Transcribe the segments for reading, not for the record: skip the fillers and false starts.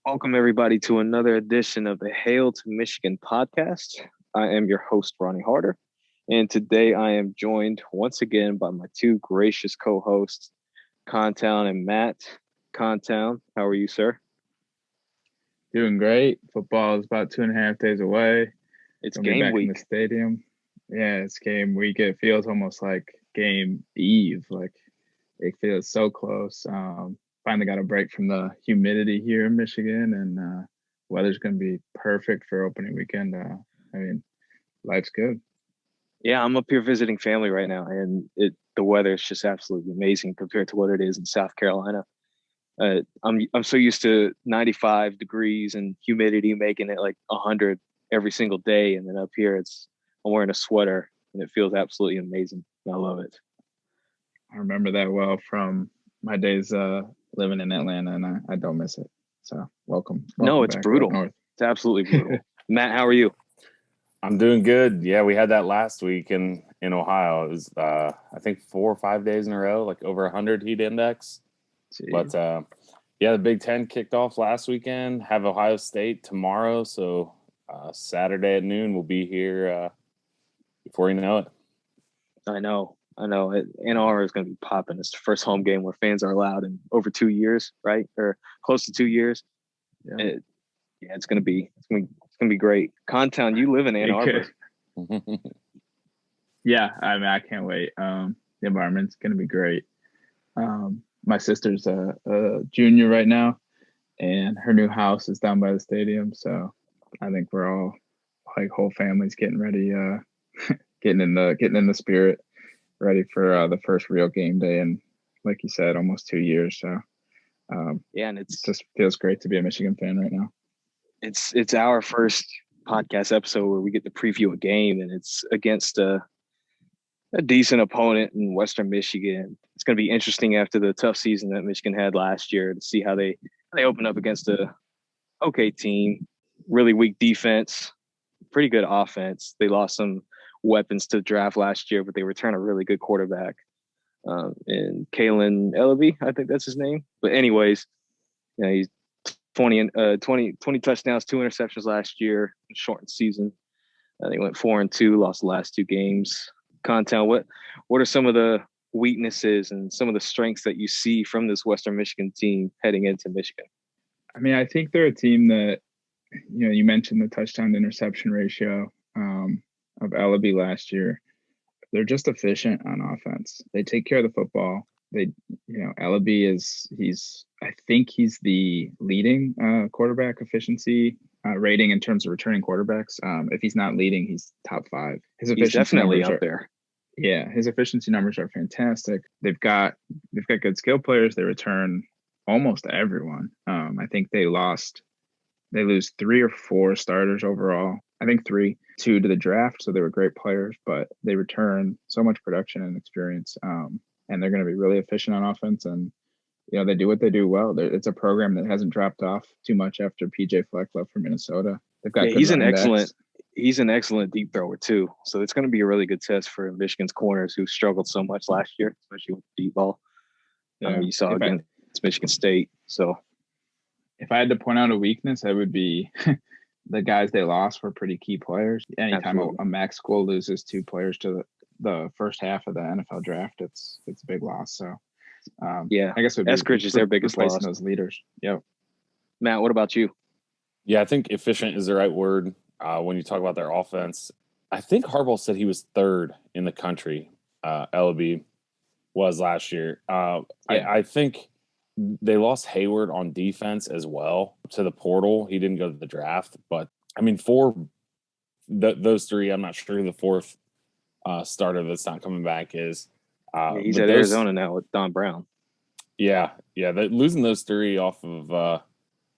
Welcome, everybody, to another edition of the Hail to Michigan podcast. I am your host, Ronnie Harder, and today I am joined once again by my two gracious co hosts, Contown and Matt. Contown, how are you, sir? Doing great. Football is about 2.5 days away. It's Gonna be game back in the week. stadium. Yeah, it's game week. It feels almost like game eve. Like it feels so close. Finally got a break from the humidity here in Michigan, and weather's gonna be perfect for opening weekend. I mean, life's good. Yeah, I'm up here visiting family right now, and the weather is just absolutely amazing compared to what it is in South Carolina. I'm so used to 95 degrees and humidity making it like 100 every single day, and then up here I'm wearing a sweater and it feels absolutely amazing. I love it. I remember that well from my days living in Atlanta, and I don't miss it. So welcome, No, welcome it's back up brutal. north. It's absolutely brutal. Matt, how are you? I'm doing good. Yeah, we had that last week in Ohio. It was I think 4 or 5 days in a row, like over 100 heat index. Jeez. But yeah, the Big Ten kicked off last weekend. Have Ohio State tomorrow, so Saturday at noon we'll be here before you know it. I know. Ann Arbor is going to be popping. It's the first home game where fans are allowed in over 2 years, right? Or close to 2 years. Yeah. Yeah, it's gonna be great. Contown, you live in Ann Arbor. Yeah, I mean, I can't wait. The environment's gonna be great. My sister's a junior right now, and her new house is down by the stadium. So I think we're all like whole family's getting ready, getting in the spirit, ready for the first real game day. And like you said, almost 2 years. So Yeah, and it just feels great to be a Michigan fan right now. it's our first podcast episode where we get to preview a game, and it's against a decent opponent in Western Michigan. It's going to be interesting after the tough season that Michigan had last year to see how they open up against a okay team, really weak defense, pretty good offense. They lost some weapons to the draft last year, but they returned a really good quarterback in Kalen Ellaby, I think that's his name. But anyways, he's 20 touchdowns, 2 interceptions last year, shortened season. They went 4-2, lost the last two games. Contown, what are some of the weaknesses and some of the strengths that you see from this Western Michigan team heading into Michigan? I mean, I think they're a team that, you mentioned the touchdown to interception ratio of Ellaby last year. They're just efficient on offense. They take care of the football. Ellaby I think he's the leading quarterback efficiency rating in terms of returning quarterbacks. If he's not leading, he's top 5. His efficiency He's definitely numbers up there. Yeah, his efficiency numbers are fantastic. They've got good skill players. They return almost everyone. I think they lose 3 or 4 starters overall. I think 3, 2 to the draft. So they were great players, but they return so much production and experience. And they're going to be really efficient on offense. And, they do what they do well. It's a program that hasn't dropped off too much after PJ Fleck left for Minnesota. They've got he's an excellent deep thrower too. So it's going to be a really good test for Michigan's corners who struggled so much last year, especially with deep ball. Yeah. You saw against Michigan State. So if I had to point out a weakness, it would be the guys they lost were pretty key players. Anytime a MAC school loses 2 players to the first half of the NFL draft, it's a big loss. So yeah, I guess Eskridge is their biggest loss. Those leaders. Yep. Matt, what about you? Yeah, I think efficient is the right word when you talk about their offense. I think Harbaugh said he was 3rd in the country. Ellaby was last year. I think they lost Hayward on defense as well to the portal. He didn't go to the draft, but I mean, those 3, I'm not sure who the 4th starter that's not coming back is. He's at Arizona now with Don Brown. Yeah. Losing those 3 off of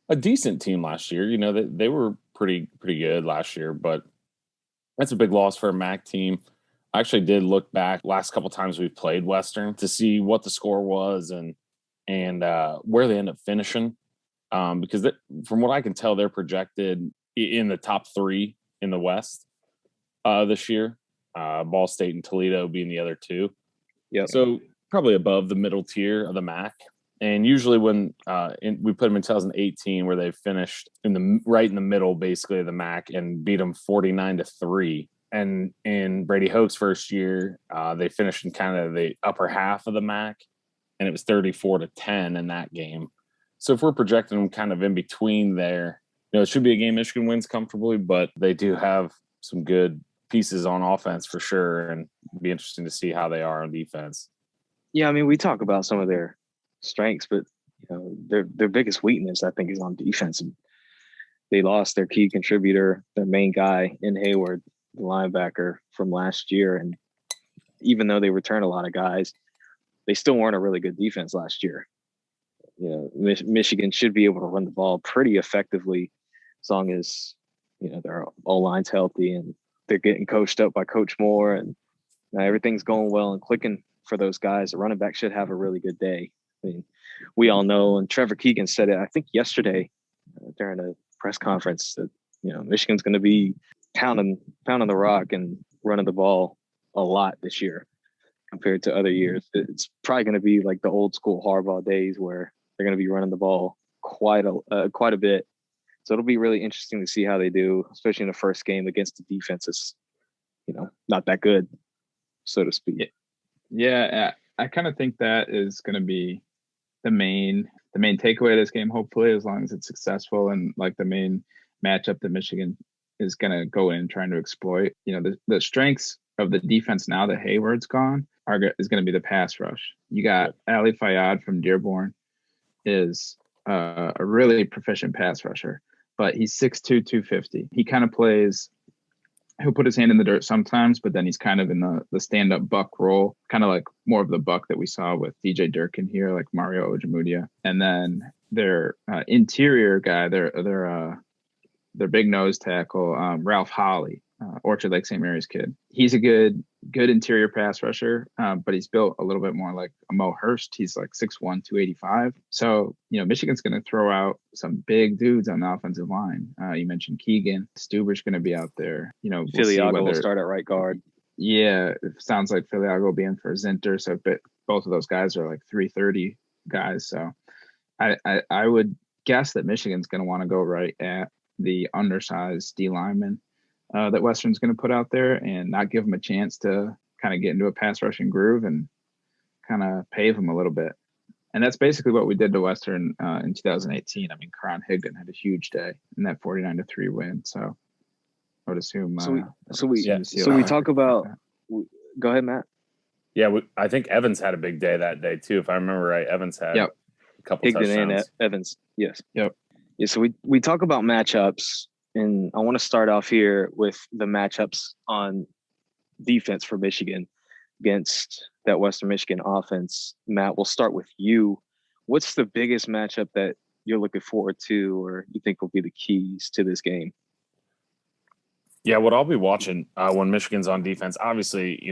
a decent team last year. They were pretty good last year, but that's a big loss for a MAC team. I actually did look back last couple times we've played Western to see what the score was and where they end up finishing. Because from what I can tell, they're projected in the top 3 in the West this year. Ball State and Toledo being the other 2. Yeah. So probably above the middle tier of the MAC. And usually when we put them in 2018, where they finished right in the middle, basically, of the MAC and beat them 49-3. And in Brady Hoke's first year, they finished in kind of the upper half of the MAC, and it was 34-10 in that game. So if we're projecting them kind of in between there, it should be a game Michigan wins comfortably, but they do have some good pieces on offense for sure, and it'd be interesting to see how they are on defense. Yeah, I mean, we talk about some of their strengths, but their biggest weakness, I think, is on defense. And they lost their key contributor, their main guy in Hayward, the linebacker from last year. And even though they returned a lot of guys, they still weren't a really good defense last year. Michigan should be able to run the ball pretty effectively as long as their O-line's healthy and they're getting coached up by Coach Moore and everything's going well and clicking for those guys. The running back should have a really good day. I mean, we all know, and Trevor Keegan said it, I think yesterday during a press conference, that Michigan's going to be pounding the rock and running the ball a lot this year compared to other years. It's probably going to be like the old school Harbaugh days where they're going to be running the ball quite a bit. So it'll be really interesting to see how they do, especially in the first game against the defenses, not that good, so to speak. Yeah, I kind of think that is going to be the main takeaway of this game, hopefully, as long as it's successful, and like the main matchup that Michigan is going to go in trying to exploit. The strengths of the defense now that Hayward's gone is going to be the pass rush. You got Ali Fayyad from Dearborn, is a really proficient pass rusher, but he's 6'2", 250. He kind of plays, he'll put his hand in the dirt sometimes, but then he's kind of in the stand-up buck role, kind of like more of the buck that we saw with DJ Durkin here, like Mario Ojemudia. And then their interior guy, their big nose tackle, Ralph Holly, Orchard Lake St. Mary's kid. He's a good interior pass rusher, but he's built a little bit more like a Mo Hurst. He's like 6'1", 285. So, Michigan's going to throw out some big dudes on the offensive line. You mentioned Keegan. Stuber's going to be out there. We'll Filiago will start at right guard. Yeah, it sounds like Filiago will be in for Zinter. So both of those guys are like 330 guys. So I would guess that Michigan's going to want to go right at the undersized D lineman that Western's going to put out there and not give them a chance to kind of get into a pass rushing groove and kind of pave them a little bit. And that's basically what we did to Western in 2018. I mean, Karan Higdon had a huge day in that 49-3 win. So I would assume. So we talk about. Go ahead, Matt. Yeah, I think Evans had a big day that day too. If I remember right, Evans had a couple touchdowns. Higdon and Evans, yes. Yep. Yeah, so we talk about matchups, and I want to start off here with the matchups on defense for Michigan against that Western Michigan offense. Matt, we'll start with you. What's the biggest matchup that you're looking forward to or you think will be the keys to this game? Yeah, what I'll be watching when Michigan's on defense, obviously,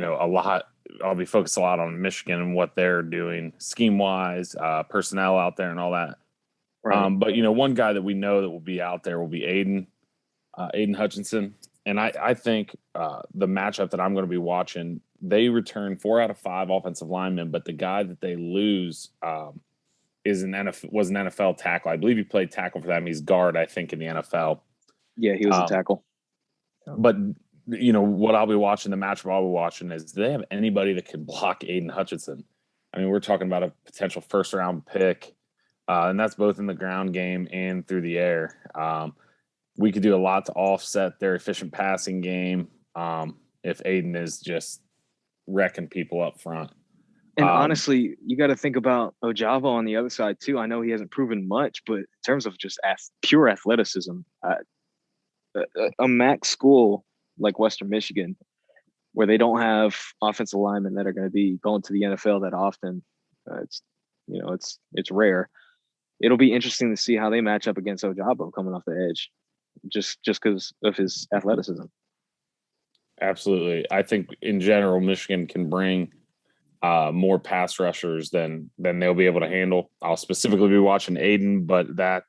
I'll be focused a lot on Michigan and what they're doing scheme-wise, personnel out there and all that. Right. But, one guy that we know that will be out there will be Aiden Hutchinson. And I think the matchup that I'm going to be watching, they return 4 out of 5 offensive linemen, but the guy that they lose was an NFL tackle. I believe he played tackle for them. He's guard, I think, in the NFL. Yeah, he was a tackle. But, what I'll be watching, the matchup I'll be watching is, do they have anybody that can block Aiden Hutchinson? I mean, we're talking about a potential first-round pick. And that's both in the ground game and through the air. We could do a lot to offset their efficient passing game if Aiden is just wrecking people up front. And honestly, you got to think about Ojabo on the other side too. I know he hasn't proven much, but in terms of just pure athleticism, a MAC school like Western Michigan, where they don't have offensive linemen that are going to be going to the NFL that often, it's rare. It'll be interesting to see how they match up against Ojabo coming off the edge, just because of his athleticism. Absolutely. I think in general, Michigan can bring more pass rushers than they'll be able to handle. I'll specifically be watching Aiden, but that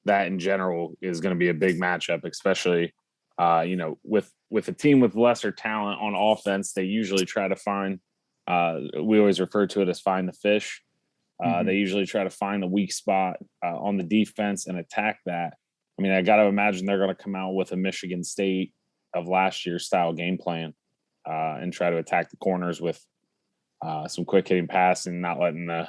in general is going to be a big matchup, especially with a team with lesser talent on offense. They usually try to find. We always refer to it as find the fish. They usually try to find the weak spot on the defense and attack that. I mean, I got to imagine they're going to come out with a Michigan State of last year's style game plan and try to attack the corners with some quick hitting pass and not letting the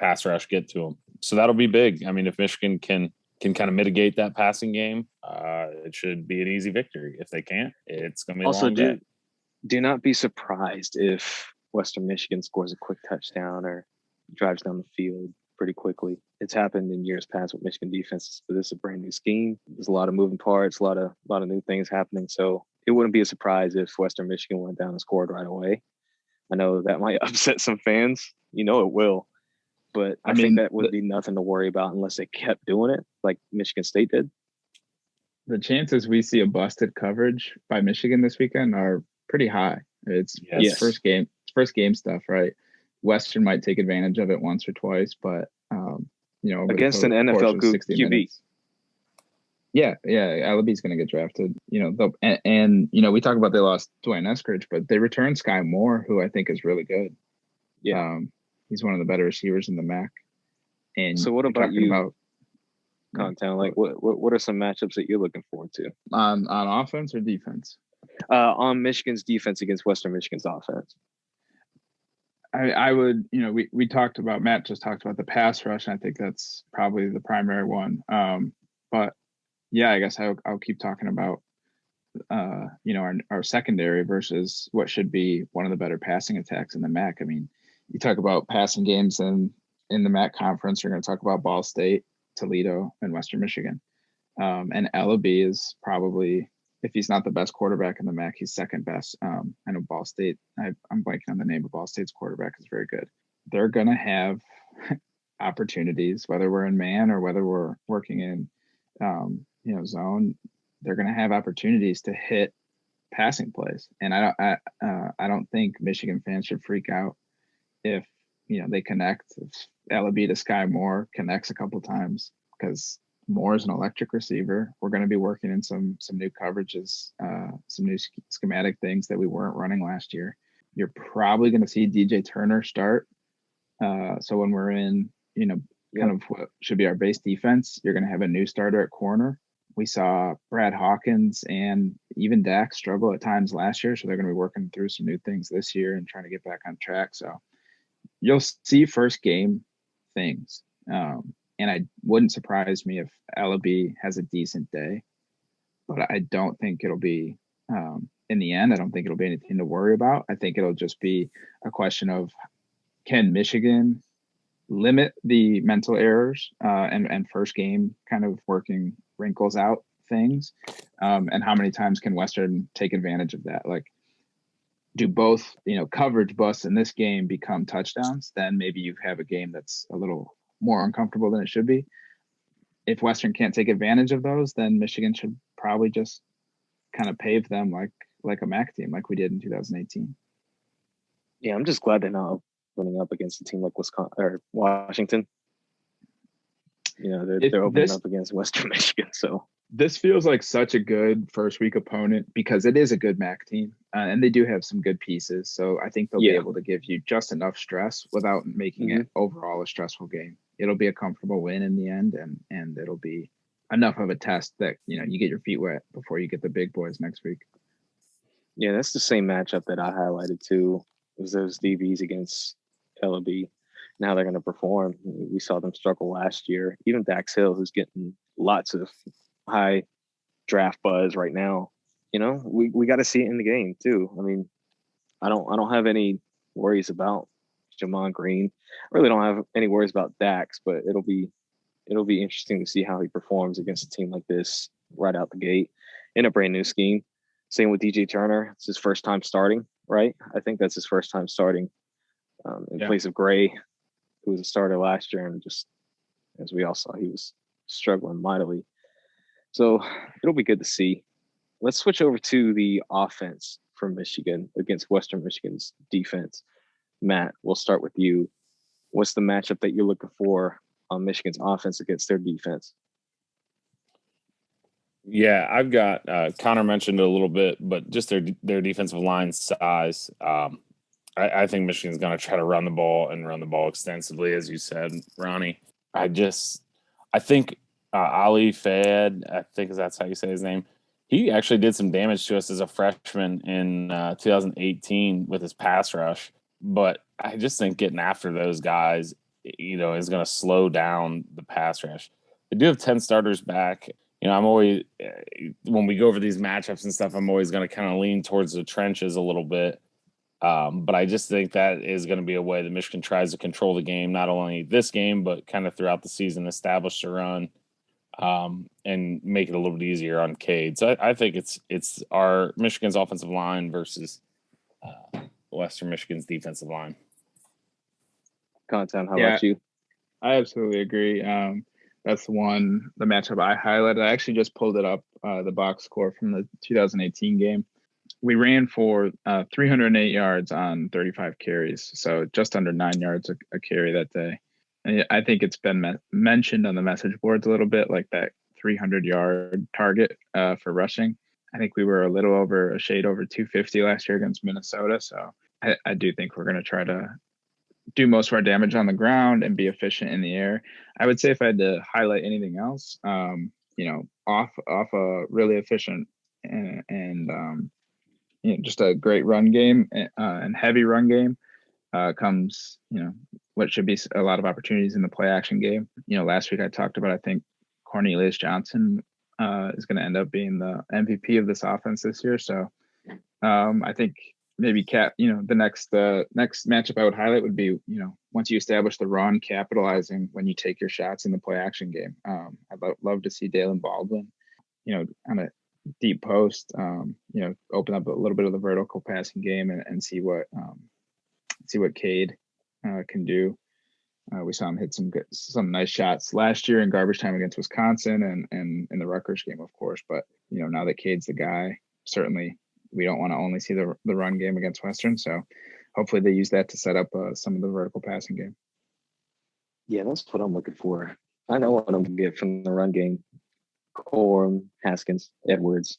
pass rush get to them. So that'll be big. I mean, if Michigan can kind of mitigate that passing game, it should be an easy victory. If they can't, it's going to be also, a long day. Do not be surprised if Western Michigan scores a quick touchdown or drives down the field pretty quickly. It's happened in years past with Michigan defenses, but this is a brand new scheme. There's a lot of moving parts, a lot of new things happening. So it wouldn't be a surprise if Western Michigan went down and scored right away. I know that might upset some fans. You know it will. But I think that would be nothing to worry about unless they kept doing it like Michigan State did. The chances we see a busted coverage by Michigan this weekend are pretty high. It's first game stuff, right? Western might take advantage of it once or twice, but against an NFL QB. Minutes, yeah, Alabi's going to get drafted. And we talk about they lost Dwayne Eskridge, but they returned Sky Moore, who I think is really good. Yeah, he's one of the better receivers in the MAC. And so, what about you, Contown? Like, what are some matchups that you're looking forward to on offense or defense? On Michigan's defense against Western Michigan's offense. I would, we talked about, Matt just talked about the pass rush, and I think that's probably the primary one. But yeah, I guess I'll keep talking about, our secondary versus what should be one of the better passing attacks in the MAC. I mean, you talk about passing games in the MAC conference, you're going to talk about Ball State, Toledo, and Western Michigan. And Alabi is probably, if he's not the best quarterback in the MAC, he's second best. I know Ball State, I'm blanking on the name of Ball State's quarterback, is very good. They're going to have opportunities, whether we're in man or whether we're working in, zone. They're going to have opportunities to hit passing plays. And I don't think Michigan fans should freak out if, they connect. If Alabi to Sky Moore connects a couple times, because Moore is an electric receiver. We're going to be working in some new coverages, some new schematic things that we weren't running last year. You're probably going to see DJ Turner start. So when we're in, kind of what should be our base defense, you're going to have a new starter at corner. We saw Brad Hawkins and even Dak struggle at times last year. So they're going to be working through some new things this year and trying to get back on track. So you'll see first game things. And it wouldn't surprise me if Alabi has a decent day, but I don't think it'll be, in the end, I don't think it'll be anything to worry about. I think it'll just be a question of, can Michigan limit the mental errors and first game kind of working wrinkles out things? And how many times can Western take advantage of that? Like, do both, coverage busts in this game become touchdowns? Then maybe you have a game that's a little more uncomfortable than it should be. If Western can't take advantage of those, then Michigan should probably just kind of pave them like a MAC team, like we did in 2018. Yeah, I'm just glad they're not opening up against a team like Wisconsin or Washington. They're opening up against Western Michigan. So this feels like such a good first week opponent because it is a good MAC team, and they do have some good pieces. So I think they'll be able to give you just enough stress without making it overall a stressful game. It'll be a comfortable win in the end, and it'll be enough of a test that you get your feet wet before you get the big boys next week. Yeah, that's the same matchup that I highlighted too. It was those DBs against LB. Now they're going to perform. We saw them struggle last year. Even Dax Hill, who's getting lots of high draft buzz right now. We got to see it in the game too. I mean, I don't have any worries about Jamon Green. I really don't have any worries about Dax, but it'll be interesting to see how he performs against a team like this right out the gate in a brand new scheme. Same with DJ Turner. It's his first time starting, right? I think that's his first time starting in place of Gray, who was a starter last year, and just as we all saw, he was struggling mightily. So it'll be good to see. Let's switch over to the offense for Michigan against Western Michigan's defense. Matt, we'll start with you. What's the matchup that you're looking for on Michigan's offense against their defense? Yeah, I've got Connor mentioned it a little bit, but just their defensive line size. I think Michigan's going to try to run the ball and run the ball extensively, as you said, Ronnie. I think Ali Fayed, I think that's how you say his name. He actually did some damage to us as a freshman in 2018 with his pass rush. But I just think getting after those guys, is going to slow down the pass rush. They do have 10 starters back. I'm always, when we go over these matchups and stuff, I'm always going to kind of lean towards the trenches a little bit. But I just think that is going to be a way that Michigan tries to control the game, not only this game, but kind of throughout the season, establish the run, and make it a little bit easier on Cade. So I think it's our Michigan's offensive line versus Western Michigan's defensive line. Content, how about you? I absolutely agree. That's the matchup I highlighted. I actually just pulled it up, the box score from the 2018 game. We ran for 308 yards on 35 carries, so just under 9 yards a carry that day. And I think it's been mentioned on the message boards a little bit, like that 300-yard target for rushing. I think we were a shade over 250 last year against Minnesota, so I do think we're going to try to do most of our damage on the ground and be efficient in the air. I would say if I had to highlight anything else, off a really efficient and just a great run game and heavy run game comes, what should be a lot of opportunities in the play action game. Last week I talked about, I think Cornelius Johnson is going to end up being the MVP of this offense this year. So I think maybe the next matchup I would highlight would be, once you establish the run, capitalizing when you take your shots in the play action game. I'd love to see Dalen Baldwin, on a deep post, open up a little bit of the vertical passing game and see what Cade can do. We saw him hit some nice shots last year in garbage time against Wisconsin and in the Rutgers game, of course. But now that Cade's the guy, certainly we don't want to only see the run game against Western. So hopefully they use that to set up some of the vertical passing game. Yeah, that's what I'm looking for. I know what I'm going to get from the run game. Corum, Haskins, Edwards.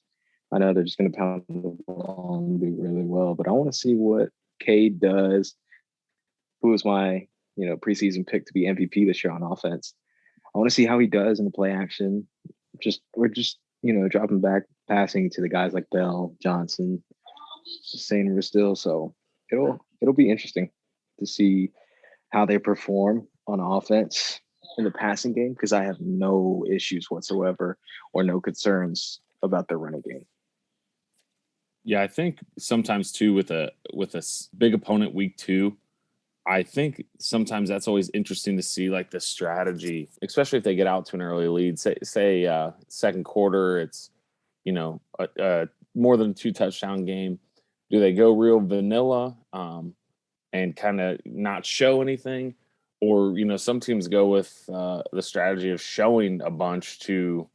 I know they're just going to pound the ball and do really well, but I want to see what Cade does. Who was my, preseason pick to be MVP this year on offense? I want to see how he does in the play action. We're just dropping back, passing to the guys like Bell, Johnson, Sainer still. So it'll be interesting to see how they perform on offense in the passing game, because I have no issues whatsoever or no concerns about their running game. Yeah, I think sometimes too with a big opponent week 2, I think sometimes that's always interesting to see, like the strategy, especially if they get out to an early lead. Say second quarter, it's more than a 2 touchdown game. Do they go real vanilla and kind of not show anything? Or, some teams go with the strategy of showing a bunch to,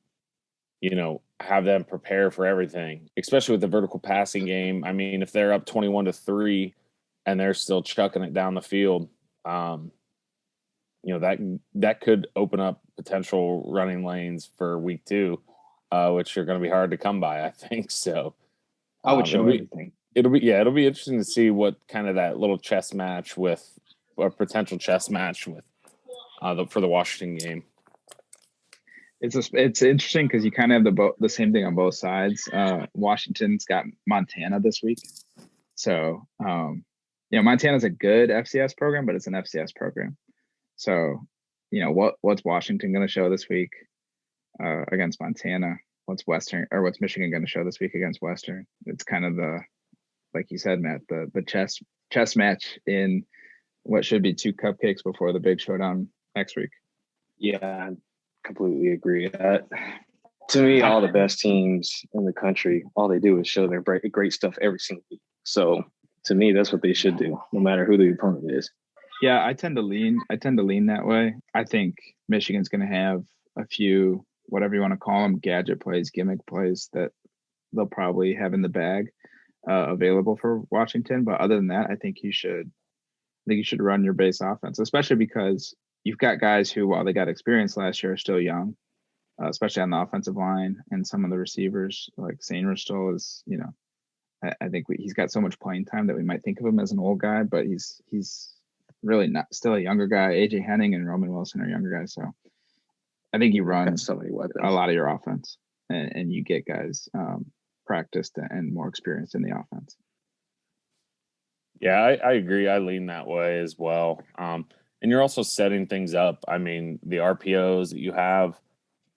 have them prepare for everything, especially with the vertical passing game. I mean, if they're up 21-3 and they're still chucking it down the field, that could open up potential running lanes for week 2, which are going to be hard to come by, I think. So I would show everything. It'll be interesting to see what kind of that little chess match with a potential chess match with for the Washington game. It's interesting because you kind of have the same thing on both sides. Washington's got Montana this week, so Montana's a good FCS program, but it's an FCS program. So what's Washington going to show this week against Montana? What's Michigan going to show this week against Western? It's kind of like you said, Matt, the chess match in what should be 2 cupcakes before the big showdown next week. Yeah, I completely agree. To me, all the best teams in the country, all they do is show their great stuff every single week. So to me, that's what they should do, no matter who the opponent is. Yeah, I tend to lean that way. I think Michigan's going to have a few, whatever you want to call them, gadget plays, gimmick plays that they'll probably have in the bag available for Washington. But other than that, I think you should run your base offense, especially because you've got guys who, while they got experience last year, are still young, especially on the offensive line, and some of the receivers like Sainer still is, I think he's got so much playing time that we might think of him as an old guy, but he's really not, still a younger guy. AJ Henning and Roman Wilson are younger guys, so I think he runs so many weapons. a lot of your offense, and you get guys practiced and more experienced in the offense. Yeah, I agree. I lean that way as well. And you're also setting things up. I mean, the RPOs that you have,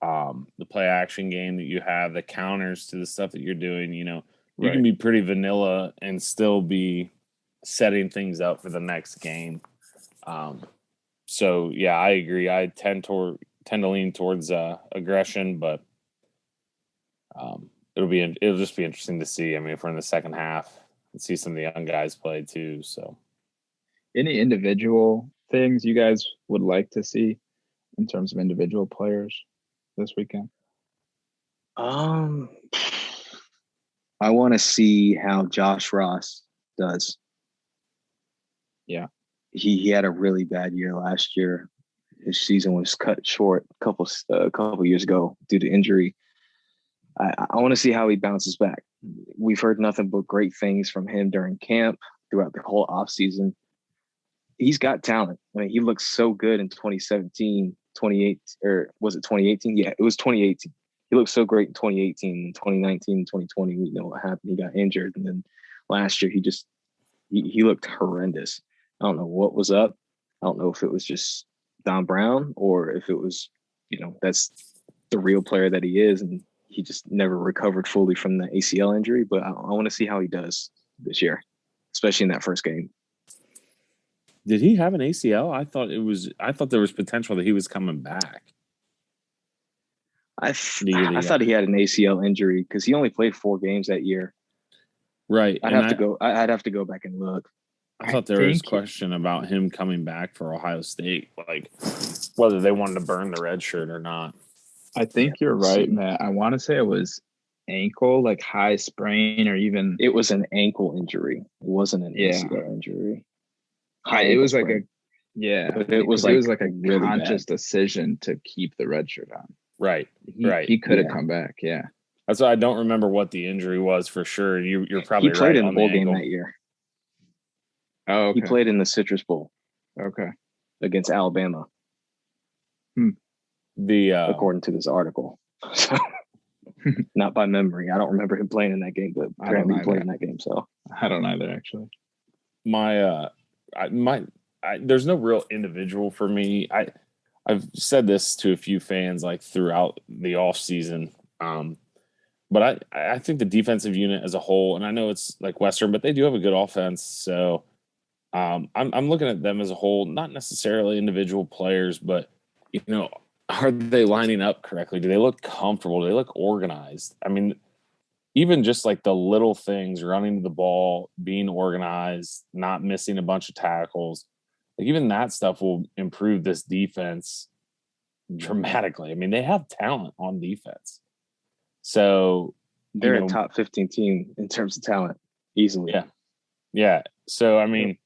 the play action game that you have, the counters to the stuff that you're doing, you know, you can be pretty vanilla and still be setting things up for the next game. So yeah, I agree. I tend to lean towards aggression, but it'll just be interesting to see. I mean, if we're in the second half and see some of the young guys play too. So, any individual things you guys would like to see in terms of individual players this weekend? I want to see how Josh Ross does. Yeah. He had a really bad year last year. His season was cut short a couple years ago due to injury. I want to see how he bounces back. We've heard nothing but great things from him during camp, throughout the whole offseason. He's got talent. I mean, he looked so good in 2017, 28, or was it 2018? Yeah, it was 2018. He looked so great in 2018, 2019, 2020. We know what happened. He got injured. And then last year, he looked horrendous. I don't know what was up. I don't know if it was just Don Brown or if it was, that's the real player that he is. And he just never recovered fully from the ACL injury. But I want to see how he does this year, especially in that first game. Did he have an ACL? I thought there was potential that he was coming back. I thought he had an ACL injury because he only played 4 games that year. Right. I'd have to go back and look. I thought there was question about him coming back for Ohio State, like whether they wanted to burn the red shirt or not. I think you're right, Matt. I want to say it was ankle, like high sprain, or even it was an ankle injury. It wasn't an ACL injury. It was like it was like a really conscious decision to keep the red shirt on. Right. He could have come back. Yeah. That's why I don't remember what the injury was for sure. You're probably right. He played in the bowl game that year. Oh, okay. He played in the Citrus Bowl. Okay. Against Alabama. According to this article. So, not by memory. I don't remember him playing in that game, but apparently he played in that game. So I don't either, actually. There's no real individual for me. I've said this to a few fans like throughout the off season. But I think the defensive unit as a whole, and I know it's like Western, but they do have a good offense. So I'm looking at them as a whole, not necessarily individual players, but are they lining up correctly? Do they look comfortable? Do they look organized? I mean, even just like the little things, running to the ball, being organized, not missing a bunch of tackles, like even that stuff will improve this defense dramatically. I mean, they have talent on defense. So they're a top 15 team in terms of talent easily. Yeah. So, I mean,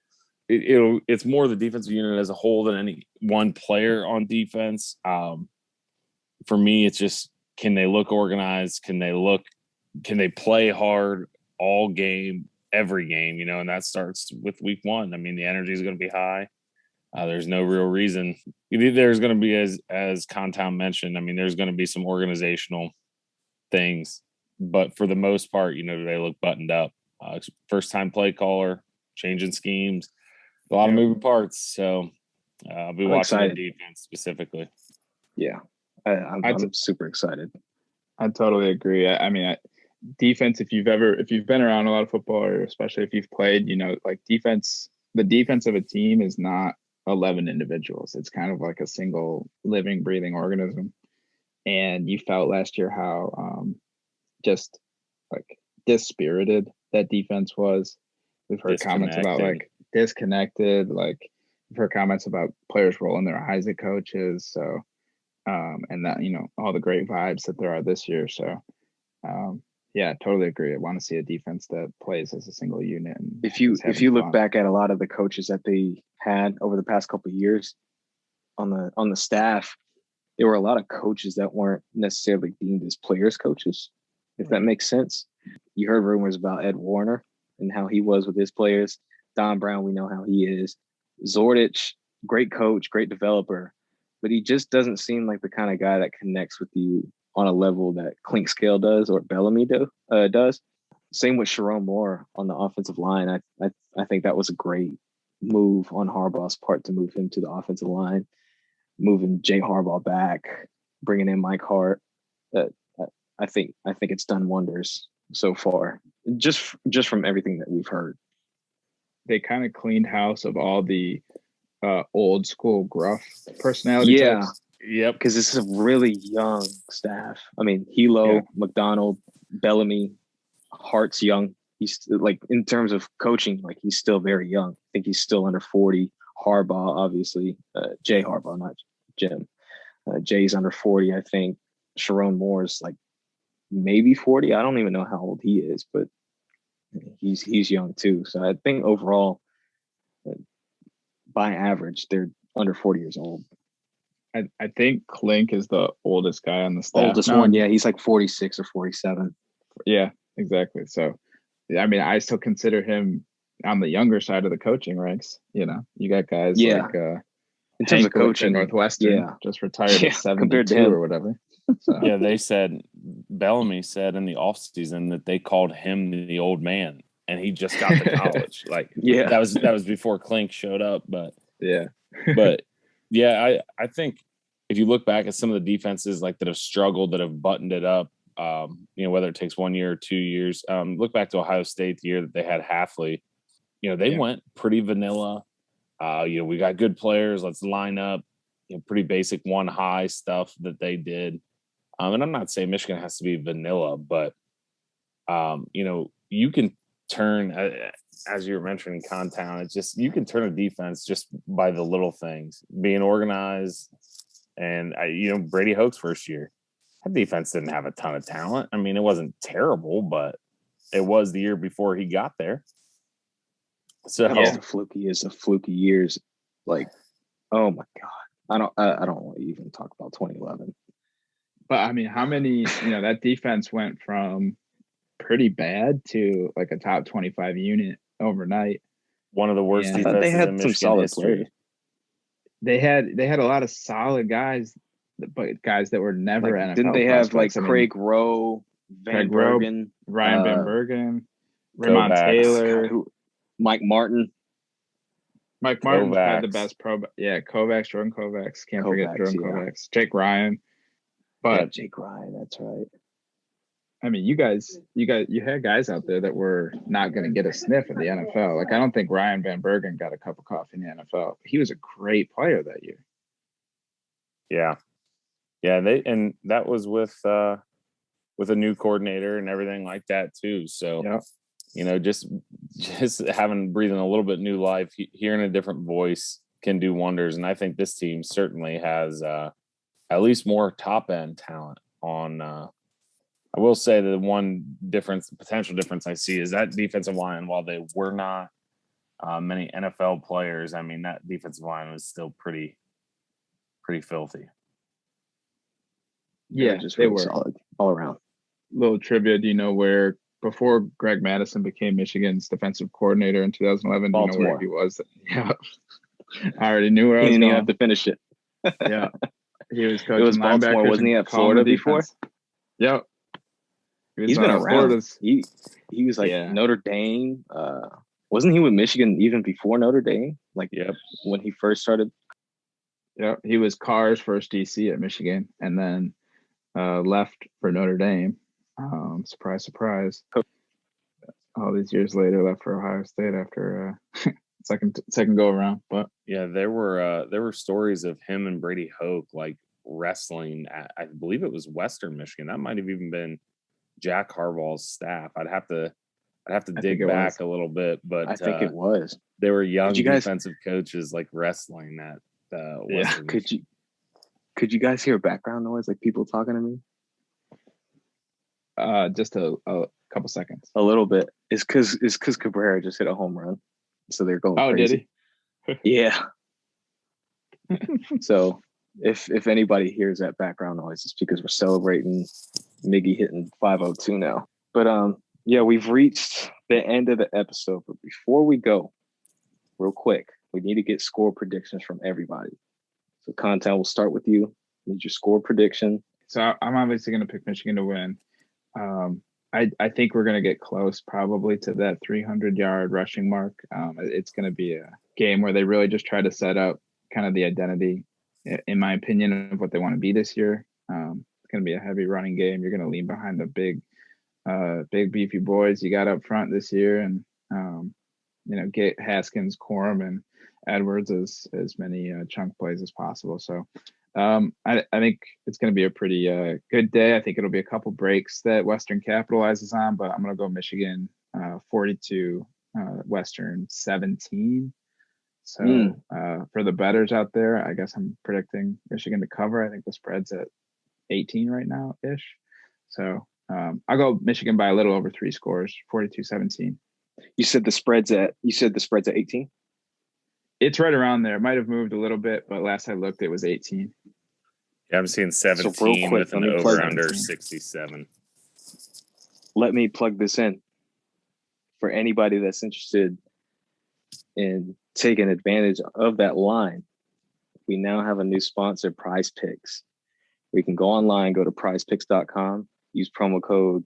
it's more the defensive unit as a whole than any one player on defense. For me, it's just, can they look organized? Can they play hard all game, every game, and that starts with week 1. I mean, the energy is going to be high. There's no real reason. There's going to be, as Contown mentioned, I mean, there's going to be some organizational things, but for the most part, they look buttoned up. First time play caller, changing schemes, a lot of moving parts. So I'll be watching the defense specifically. Yeah, I'm super excited. I totally agree. I mean, defense, if you've been around a lot of football, or especially if you've played, like defense, the defense of a team is not 11 individuals. It's kind of like a single living, breathing organism. And you felt last year how just like dispirited that defense was. We've heard comments about like disconnected, like we've heard comments about players rolling their eyes at coaches. So, and that, all the great vibes that there are this year. So, yeah, totally agree. I want to see a defense that plays as a single unit. And if you look back at a lot of the coaches that they had over the past couple of years on the staff, there were a lot of coaches that weren't necessarily deemed as players coaches, if that makes sense. you heard rumors about Ed Warner and how he was with his players. Don Brown, we know how he is. Zordich, great coach, great developer, but he just doesn't seem like the kind of guy that connects with you on a level that Clinkscale does or Bellamy does. Same with Sharon Moore on the offensive line. I think that was a great move on Harbaugh's part to move him to the offensive line, moving Jay Harbaugh back, bringing in Mike Hart. I think it's done wonders so far, just from everything that we've heard. They kind of cleaned house of all the old school gruff personality types. Yep, because this is a really young staff. I mean, Hilo, McDonald, Bellamy, Hart's young. He's like, in terms of coaching, like he's still very young. I think he's still under 40. Harbaugh, obviously, Jay Harbaugh, not Jim. Jay's under 40, I think. Sharon Moore's like maybe 40. I don't even know how old he is, but he's young too. So I think overall, by average, they're under 40 years old. I think Clink is the oldest guy on the staff. Oldest one, yeah. He's like 46 or 47. Yeah, exactly. So, I mean, I still consider him on the younger side of the coaching ranks. You know, you got guys like in terms of coaching, Northwestern just retired at 72 or whatever. So. Yeah, Bellamy said in the offseason that they called him the old man, and he just got to college. Like, that was before Clink showed up, but I think if you look back at some of the defenses like that have struggled, that have buttoned it up, whether it takes 1 year or 2 years, look back to Ohio State, the year that they had Halfley. They went pretty vanilla. We got good players. Let's line up. Pretty basic one high stuff that they did. And I'm not saying Michigan has to be vanilla, but you can turn, as you were mentioning, Contown. It's just, you can turn a defense just by the little things, being organized. And Brady Hoke's first year, that defense didn't have a ton of talent. I mean, it wasn't terrible, but it was the year before he got there. So the fluky years. Like, oh my God, I don't want to even talk about 2011. But I mean, how many? That defense went from pretty bad to like a top 25 unit overnight. One of the worst defenses they had in some Michigan solid history. players. They had a lot of solid guys, but guys that were never NFL. Didn't they have like Craig Rowe, Van Bergen, Ryan Van Bergen, Raymond Taylor, Mike Martin? Mike Martin had the best pro. Yeah, Kovacs, Jordan Kovacs. Can't forget Jordan Kovacs. Jake Ryan. But Jake Ryan, that's right. I mean, you had guys out there that were not going to get a sniff at the NFL. Like, I don't think Ryan Van Bergen got a cup of coffee in the NFL. He was a great player that year. Yeah. And that was with a new coordinator and everything like that too. So, just breathing a little bit new life, hearing a different voice can do wonders. And I think this team certainly has at least more top end talent on. I will say that the one potential difference I see is that defensive line. While they were not many NFL players, I mean, that defensive line was still pretty filthy. Yeah, they were solid all around. Little trivia: do you know where, before Greg Madison became Michigan's defensive coordinator in 2011, Baltimore. Do you know where he was? Yeah, I already knew where I was going. He didn't even have to finish it. Yeah, he was coaching. It was Baltimore, wasn't he? At Florida before. Yep. He's been around. He was like Notre Dame. Wasn't he with Michigan even before Notre Dame? Like, when he first started. Yeah, he was Carr's first DC at Michigan, and then left for Notre Dame. Surprise, surprise. All these years later, left for Ohio State after second go around. But there were stories of him and Brady Hoke like wrestling at, I believe it was Western Michigan. That might have even been Jack Harbaugh's staff. I'd have to dig back a little bit, but I think it was. They were young defensive coaches like wrestling at Western. Could you guys hear background noise, like people talking to me? Just a couple seconds. A little bit. It's because Cabrera just hit a home run, so they're going crazy. Did he? Yeah. So if anybody hears that background noise, it's because we're celebrating Miggy hitting 502 now. But Yeah, we've reached the end of the episode, but before we go, real quick, we need to get score predictions from everybody. So, Content, we'll start with you. Need your score prediction. So I'm obviously going to pick Michigan to win. I think we're going to get close probably to that 300-yard rushing mark. It's going to be a game where they really just try to set up kind of the identity, in my opinion, of what they want to be this year. It's going to be a heavy running game. You're going to lean behind the big beefy boys you got up front this year, and get Haskins, Corum, and Edwards as many chunk plays as possible. So I think it's going to be a pretty good day. I think it'll be a couple breaks that Western capitalizes on, but I'm going to go Michigan 42, Western 17. So for the bettors out there, I guess I'm predicting Michigan to cover. I think the spread's at 18 right now ish. So I'll go Michigan by a little over 3 scores, 42-17. You said the spread's at 18? It's right around there. It might have moved a little bit, but last I looked, it was 18. Yeah, I'm seeing 17 with an over-under 67. Let me plug this in. For anybody that's interested in taking advantage of that line, we now have a new sponsor, PrizePicks. We can go online, go to prizepicks.com, use promo code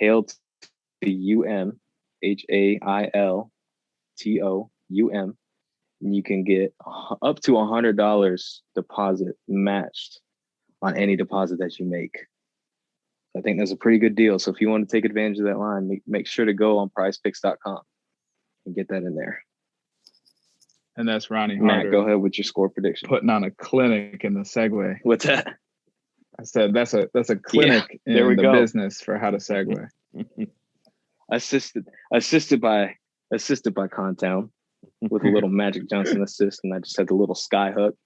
HAILTOUM, HAILTOUM, and you can get up to $100 deposit matched on any deposit that you make. I think that's a pretty good deal. So if you want to take advantage of that line, make sure to go on prizepicks.com and get that in there. And that's Ronnie Harder. Matt, go ahead with your score prediction. Putting on a clinic in the segue. What's that? I said that's a clinic in the business for how to segue. assisted by Contown with a little Magic Johnson assist, and I just had the little sky hook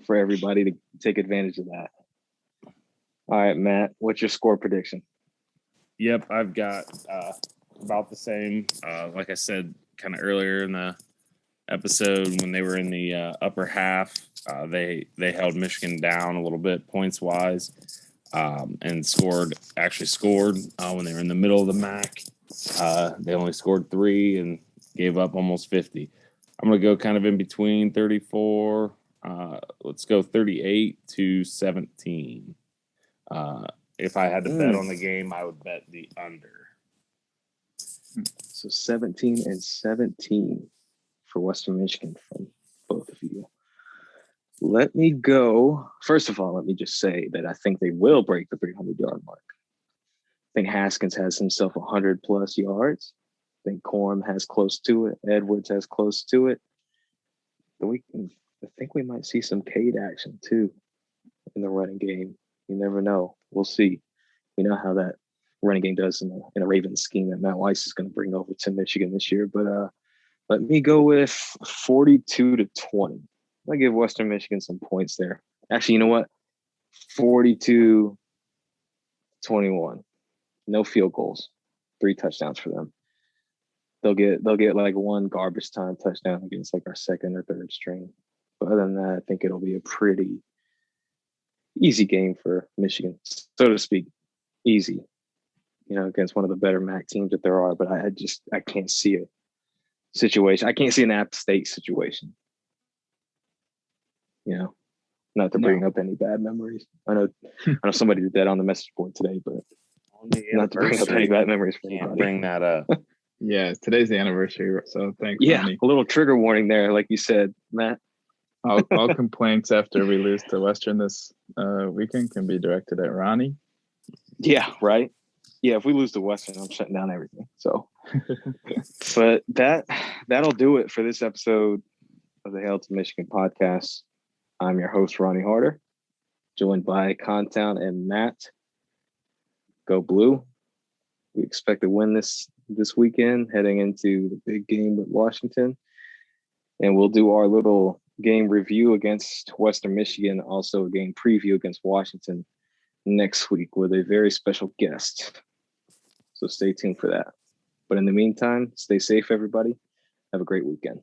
for everybody to take advantage of that. All right, Matt, what's your score prediction? Yep, I've got about the same. Like I said kind of earlier in the episode, when they were in the upper half, they held Michigan down a little bit points wise, and scored when they were in the middle of the MAC. They only scored 3 and gave up almost 50. I'm going to go kind of in between 34. Let's go 38-17. If I had to bet on the game, I would bet the under. So 17-17 for Western Michigan from both of you. Let me go. First of all, let me just say that I think they will break the 300-yard mark. I think Haskins has himself 100-plus yards. I think Corum has close to it. Edwards has close to it. I think we might see some Cade action, too, in the running game. You never know. We'll see. We know how that running game does in a Ravens scheme that Matt Weiss is going to bring over to Michigan this year. But let me go with 42-20. I'll give Western Michigan some points there. Actually, you know what? 42-21. No field goals. 3 touchdowns for them. They'll get like one garbage time touchdown against like our second or third string. But other than that, I think it'll be a pretty easy game for Michigan, so to speak. Easy, against one of the better MAC teams that there are. But I can't see a situation. I can't see an App State situation. Not to bring up any bad memories. I know somebody did that on the message board today, but not to bring up any bad memories for anybody. Bring that up. Yeah, today's the anniversary, so thanks. Yeah, Ronnie. A little trigger warning there, like you said, Matt. All complaints after we lose to Western this weekend can be directed at Ronnie. Yeah, right. Yeah, if we lose to Western, I'm shutting down everything. So, but that'll do it for this episode of the Hail to Michigan podcast. I'm your host, Ronnie Harder, joined by Contown and Matt. Go Blue. We expect to win this weekend, heading into the big game with Washington. And we'll do our little game review against Western Michigan, also a game preview against Washington next week with a very special guest. So stay tuned for that. But in the meantime, stay safe, everybody. Have a great weekend.